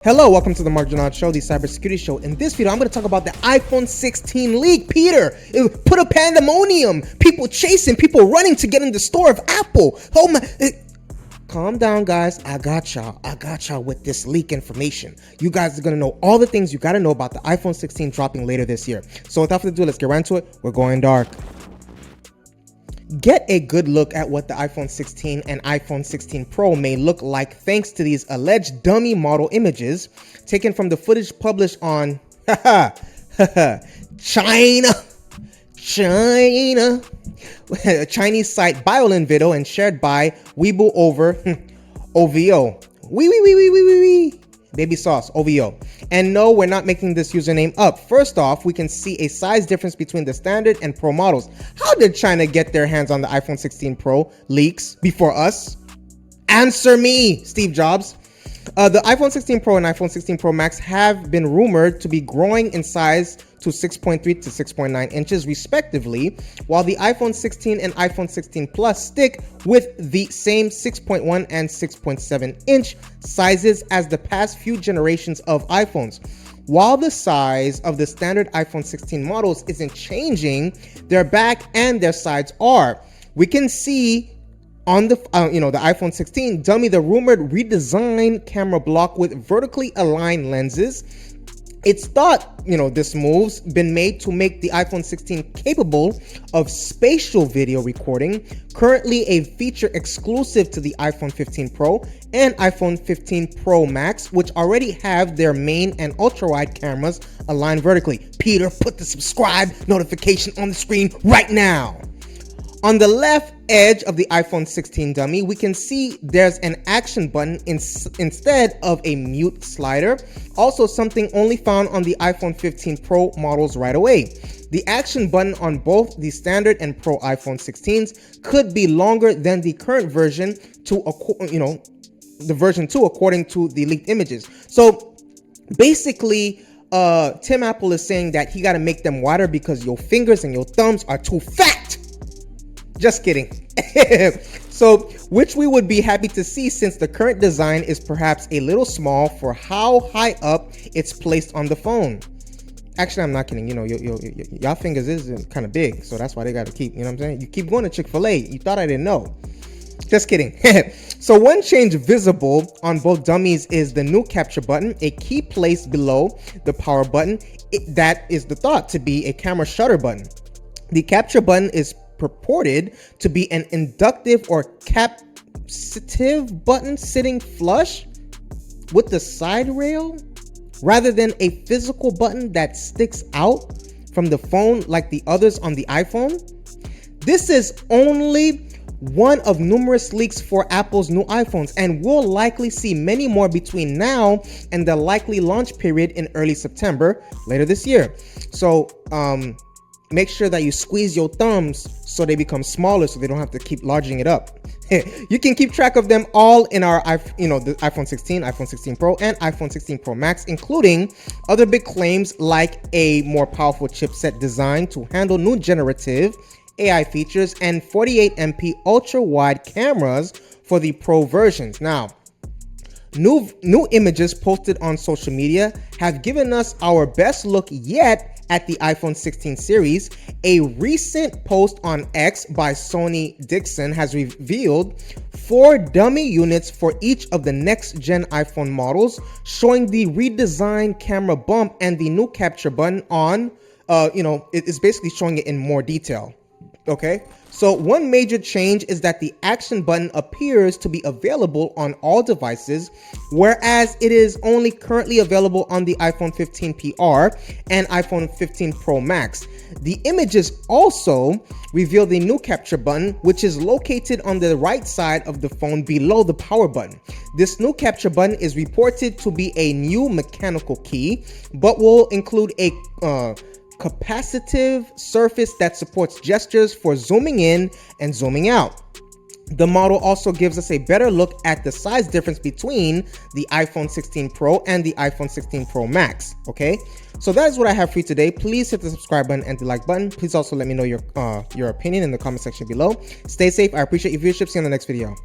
Hello, welcome to the Mark Janard Show, the cybersecurity show. In this video, I'm going to talk about the iPhone 16 leak. Peter, it put a pandemonium. People chasing, people running to get in the store of Apple. Oh my! Calm down, guys. I got y'all with this leak information. You guys are going to know all the things you got to know about the iPhone 16 dropping later this year. So without further ado, let's get right into it. We're going dark. Get a good look at what the iPhone 16 and iPhone 16 Pro may look like thanks to these alleged dummy model images taken from the footage published on China, a Chinese site Violin Video and shared by Weibo over OVO. Baby sauce, OVO. And no, we're not making this username up. First off, we can see a size difference between the standard and Pro models. How did China get their hands on the iPhone 16 Pro leaks before us? Answer me, Steve Jobs. The iPhone 16 Pro and iPhone 16 Pro Max have been rumored to be growing in size to 6.3 to 6.9 inches respectively, while the iPhone 16 and iPhone 16 Plus stick with the same 6.1 and 6.7 inch sizes as the past few generations of iPhones. While the size of the standard iPhone 16 models isn't changing, their back and their sides are. We can see on the the iPhone 16 dummy the rumored redesigned camera block with vertically aligned lenses. It's thought, this move's been made to make the iPhone 16 capable of spatial video recording, currently a feature exclusive to the iPhone 15 Pro and iPhone 15 Pro Max, which already have their main and ultra-wide cameras aligned vertically. Peter, put the subscribe notification on the screen right now. On the left edge of the iPhone 16 dummy, we can see there's an action button instead of a mute slider, also something only found on the iPhone 15 Pro models right away. The action button on both the standard and Pro iPhone 16s could be longer than the current version the version 2 according to the leaked images. So basically, Tim Apple is saying that he got to make them wider because your fingers and your thumbs are too fat. Just kidding. So, which we would be happy to see since the current design is perhaps a little small for how high up it's placed on the phone. Actually, I'm not kidding. Y'all fingers is kind of big, so that's why they got to keep, I'm saying? You keep going to Chick-fil-A. You thought I didn't know. Just kidding. So one change visible on both dummies is the new capture button, a key placed below the power button. That is the thought to be a camera shutter button. The capture button is purported to be an inductive or capacitive button sitting flush with the side rail rather than a physical button that sticks out from the phone like the others on the iPhone. This is only one of numerous leaks for Apple's new iPhones, and we'll likely see many more between now and the likely launch period in early September later this year. So make sure that you squeeze your thumbs so they become smaller so they don't have to keep larging it up. You can keep track of them all in our the iPhone 16, iPhone 16 Pro, and iPhone 16 Pro Max, including other big claims like a more powerful chipset designed to handle new generative AI features and 48MP ultra-wide cameras for the Pro versions. Now, new images posted on social media have given us our best look yet at the iPhone 16 series. A recent post on X by Sony Dixon has revealed 4 dummy units for each of the next-gen iPhone models, showing the redesigned camera bump and the new capture button on, it is basically showing it in more detail. Okay, so one major change is that the action button appears to be available on all devices, whereas it is only currently available on the iPhone 15 PR and iPhone 15 Pro Max. The images also reveal the new capture button, which is located on the right side of the phone below the power button. This new capture button is reported to be a new mechanical key, but will include a capacitive surface that supports gestures for zooming in and zooming out. The model also gives us a better look at the size difference between the iPhone 16 Pro and the iPhone 16 Pro Max. Okay, so that is what I have for you today. Please hit the subscribe button and the like button. Please also let me know your opinion in the comment section below. Stay safe. I appreciate your viewership. See you in the next video.